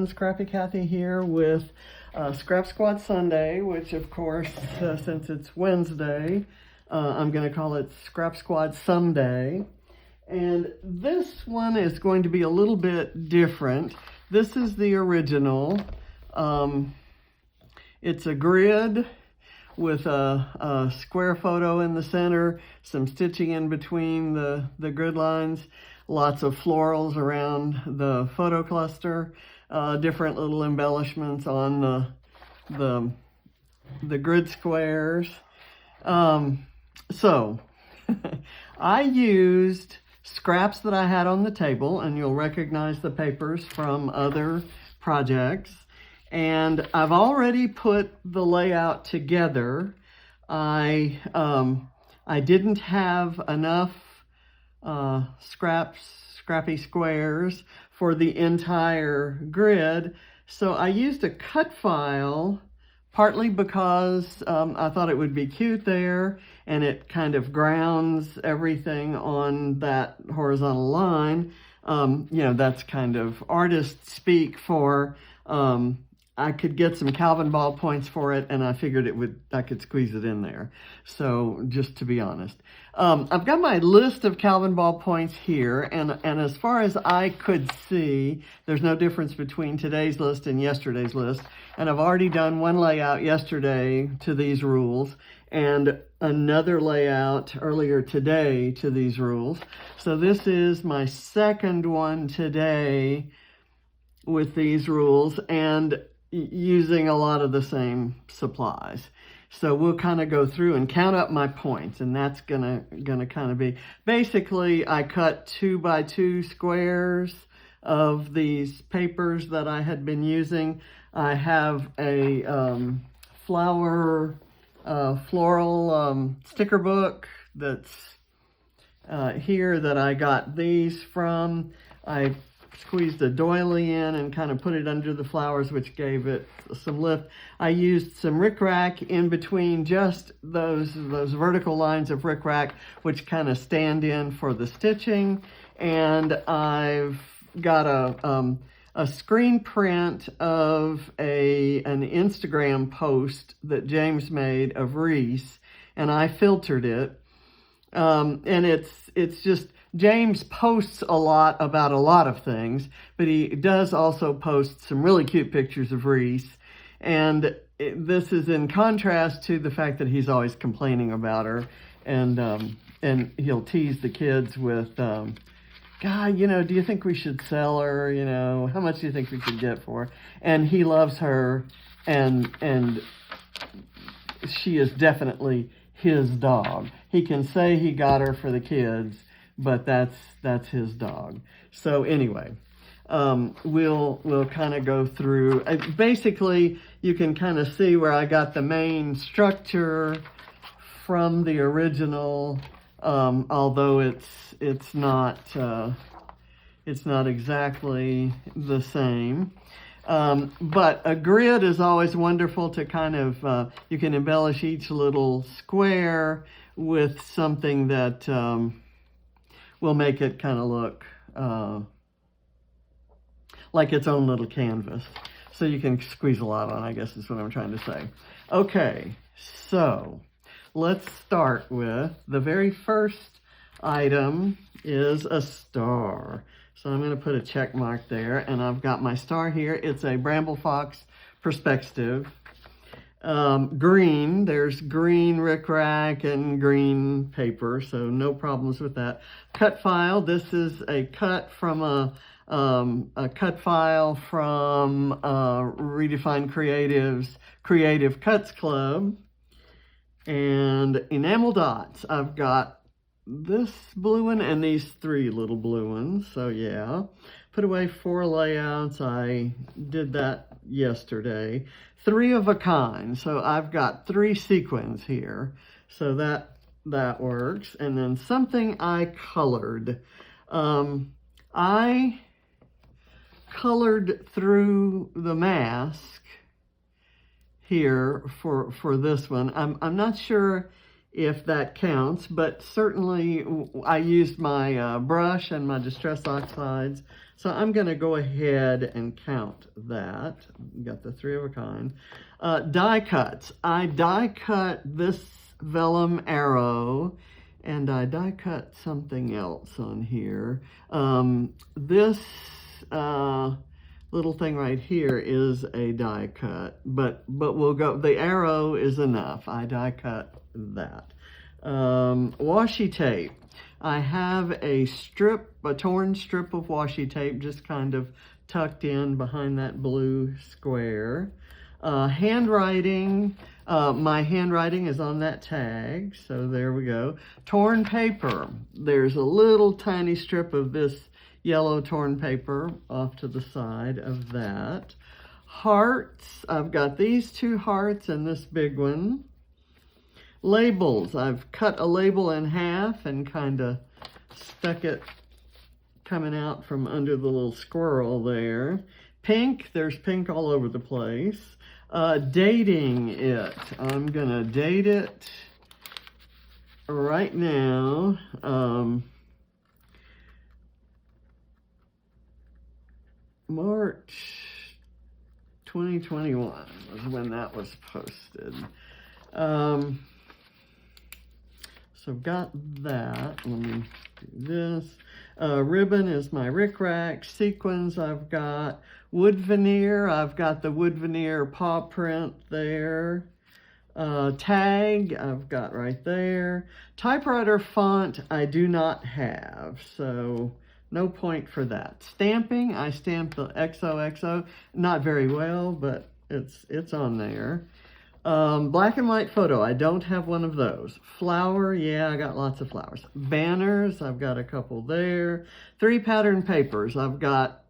everyone, Scrappy Kathy here with Scrap Squad Sunday, which of course, since it's Wednesday, I'm going to call it Scrap Squad Someday. And this one is going to be a little bit different. This is the original. It's a grid with a square photo in the center, some stitching in between the grid lines, lots of florals around the photo cluster, different little embellishments on the grid squares. So I used scraps that I had on the table, and you'll recognize the papers from other projects. And I've already put the layout together. I didn't have enough scrappy squares for the entire grid, so I used a cut file, partly because I thought it would be cute there, and it kind of grounds everything on that horizontal line. You know, that's kind of artist speak for I could get some Calvinball points for it, and I figured I could squeeze it in there. So, just to be honest. I've got my list of Calvinball points here, and as far as I could see, there's no difference between today's list and yesterday's list. And I've already done one layout yesterday to these rules, and another layout earlier today to these rules. So this is my second one today with these rules, and using a lot of the same supplies. So we'll kind of go through and count up my points, and that's gonna kind of be, basically I cut 2x2 squares of these papers that I had been using. I have a floral sticker book that's here that I got these from. I squeezed a doily in and kind of put it under the flowers, which gave it some lift. I used some rickrack in between just those vertical lines of rickrack, which kind of stand in for the stitching. And I've got a screen print of an Instagram post that James made of Reese, and I filtered it. And it's just, James posts a lot about a lot of things, but he does also post some really cute pictures of Reese. And this is in contrast to the fact that he's always complaining about her. And he'll tease the kids with, God, you know, do you think we should sell her? You know, how much do you think we could get for her? And he loves her, and she is definitely his dog. He can say he got her for the kids, but that's his dog. So anyway, we'll kind of go through. Basically, you can kind of see where I got the main structure from the original, although it's not exactly the same. But a grid is always wonderful to kind of, you can embellish each little square with something that will make it kind of look like its own little canvas. So you can squeeze a lot on, I guess is what I'm trying to say. Okay, so let's start with the very first item is a star. So I'm going to put a check mark there, and I've got my star here. It's a Bramble Fox perspective. Green, there's green rickrack and green paper, so no problems with that. Cut file, this is a cut from a cut file from Redefined Creative's Creative Cuts Club. And enamel dots, I've got this blue one and these three little blue ones, so yeah. Put away 4 layouts, I did that yesterday. 3 of a kind, so I've got 3 sequins here, so that works. And then something I colored. I colored through the mask here for this one. I'm not sure if that counts, but certainly I used my brush and my Distress Oxides, So I'm going to go ahead and count that. Got the 3 of a kind. Die cuts. I die cut this vellum arrow, and I die cut something else on here. This little thing right here is a die cut, but we'll go, the arrow is enough. I die cut that. Washi tape. I have a torn strip of washi tape just kind of tucked in behind that blue square. Handwriting. My handwriting is on that tag, so there we go. Torn paper. There's a little tiny strip of this yellow torn paper off to the side of that. Hearts. I've got these 2 hearts and this big one. Labels. I've cut a label in half and kind of stuck it coming out from under the little squirrel there. Pink. There's pink all over the place. Dating it. I'm going to date it right now. March 2021 was when that was posted. So got that. Let me do this. Ribbon is my rickrack. Sequins I've got. Wood veneer. I've got the wood veneer paw print there. Tag I've got right there. Typewriter font I do not have, so no point for that. Stamping, I stamped the XOXO. Not very well, but it's on there. Black and white photo, I don't have one of those. Flower, yeah, I got lots of flowers. Banners, I've got a couple there. 3 pattern papers, I've got,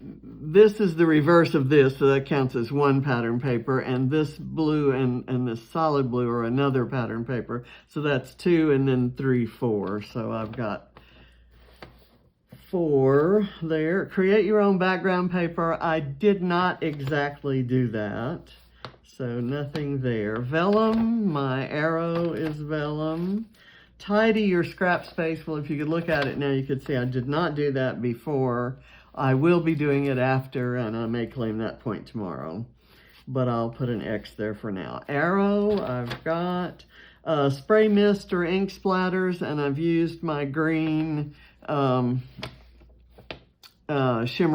this is the reverse of this, so that counts as 1 pattern paper, and this blue and this solid blue are another pattern paper, so that's 2, and then 3, 4, so I've got 4 there. Create your own background paper, I did not exactly do that. So nothing there. Vellum, my arrow is vellum. Tidy your scrap space. Well, if you could look at it now, you could see I did not do that before. I will be doing it after, and I may claim that point tomorrow. But I'll put an X there for now. Arrow, I've got spray mist or ink splatters, and I've used my green shimmer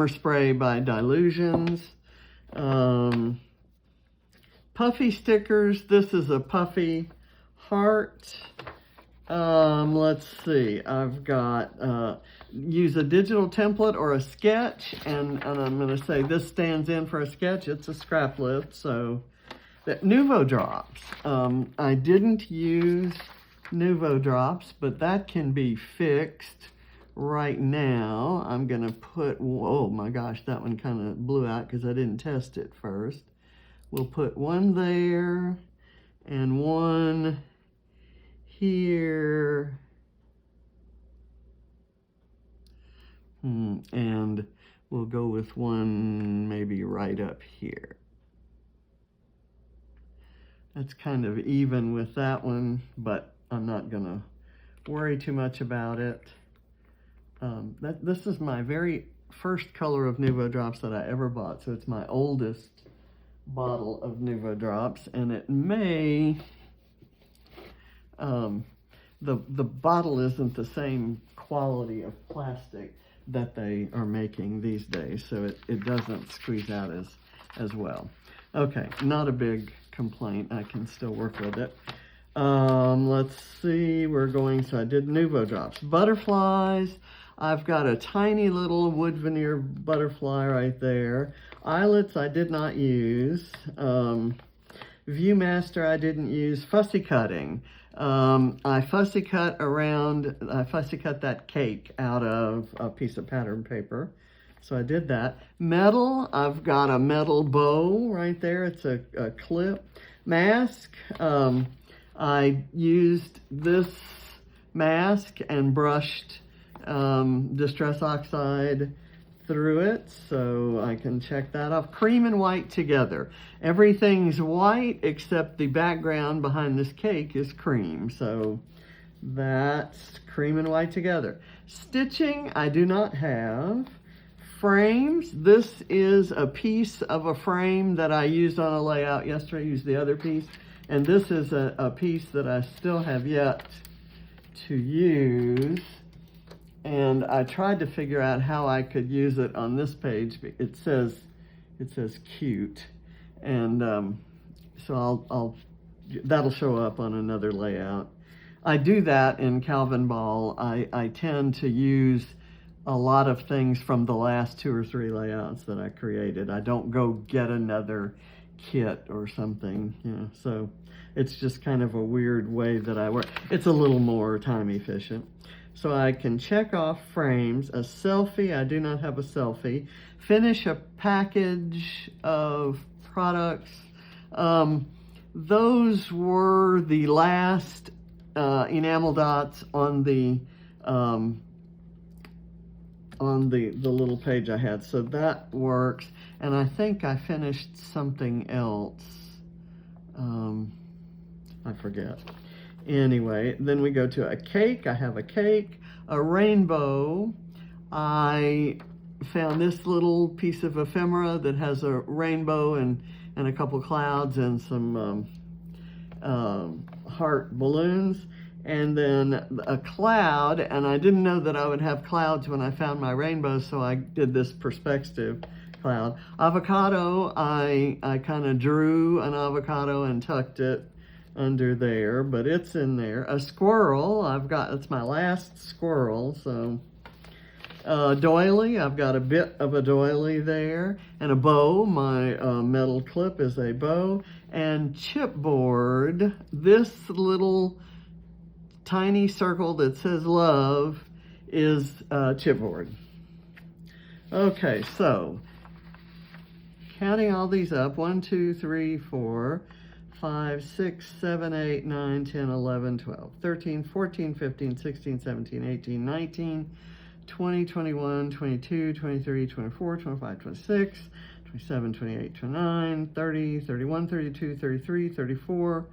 spray by Dilutions. Puffy stickers, this is a puffy heart. Let's see, I've got, use a digital template or a sketch, and I'm going to say this stands in for a sketch. It's a scrap lift, so that Nuvo drops. I didn't use Nuvo drops, but that can be fixed right now. I'm going to put, oh my gosh, that one kind of blew out because I didn't test it first. We'll put 1 there and 1 here. And we'll go with 1 maybe right up here. That's kind of even with that one, but I'm not going to worry too much about it. This is my very first color of Nuvo drops that I ever bought, so it's my oldest bottle of Nuvo drops, and it may the bottle isn't the same quality of plastic that they are making these days, so it doesn't squeeze out as well. Okay, not a big complaint. I can still work with it. Let's see, so I did Nuvo drops. Butterflies, I've got a tiny little wood veneer butterfly right there. Eyelets I did not use. Viewmaster I didn't use. Fussy cutting. I fussy cut that cake out of a piece of pattern paper. So I did that. Metal, I've got a metal bow right there. It's a clip. Mask, I used this mask and brushed Distress Oxide through it, so I can check that off. Cream and white together. Everything's white except the background behind this cake is cream, so That's cream and white together. Stitching, I do not have. Frames, this is a piece of a frame that I used on a layout yesterday. I used the other piece. And this is a piece that I still have yet to use. And I tried to figure out how I could use it on this page. It says cute. And so that'll show up on another layout. I do that in Calvinball. I tend to use a lot of things from the last 2 or 3 layouts that I created. I don't go get another kit or something, you know, so it's just kind of a weird way that I work. It's a little more time efficient. So I can check off frames. A selfie, I do not have a selfie. Finish a package of products. Those were the last enamel dots on the little page I had, so that works. And I think I finished something else. I forget. Anyway, then we go to a cake. I have a cake, a rainbow. I found this little piece of ephemera that has a rainbow and a couple clouds and some heart balloons. And then a cloud, and I didn't know that I would have clouds when I found my rainbow, so I did this perspective cloud. Avocado, I kind of drew an avocado and tucked it under there, but it's in there. A squirrel, it's my last squirrel, so. Doily, I've got a bit of a doily there, and a bow. My metal clip is a bow. And chipboard, this little tiny circle that says love is chipboard. Okay, so counting all these up, 1, 2, 3, 4, 5, 6, 7, 8, 9, 10, 11, 12, 13, 14, 15, 16, 17, 18, 19, 20, 21, 22, 23, 24, 25, 26, 27, 28, 29, 30, 31, 32, 33, 34,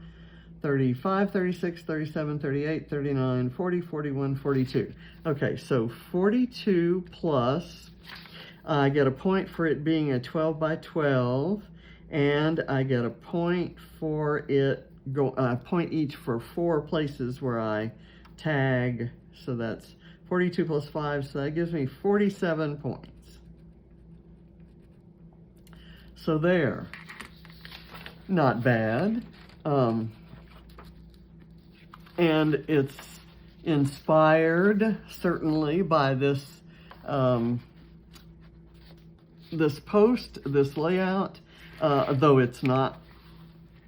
35, 36, 37, 38, 39, 40, 41, 42. Okay, so 42 plus, I get a point for it being a 12 by 12, and I get a point for it, point each for 4 places where I tag, so that's 42 plus 5, so that gives me 47 points. So there, not bad. And it's inspired, certainly, by this this post, this layout, though it's not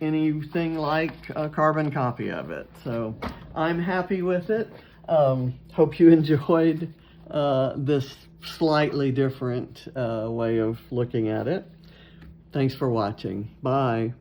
anything like a carbon copy of it. So I'm happy with it. Hope you enjoyed this slightly different way of looking at it. Thanks for watching. Bye.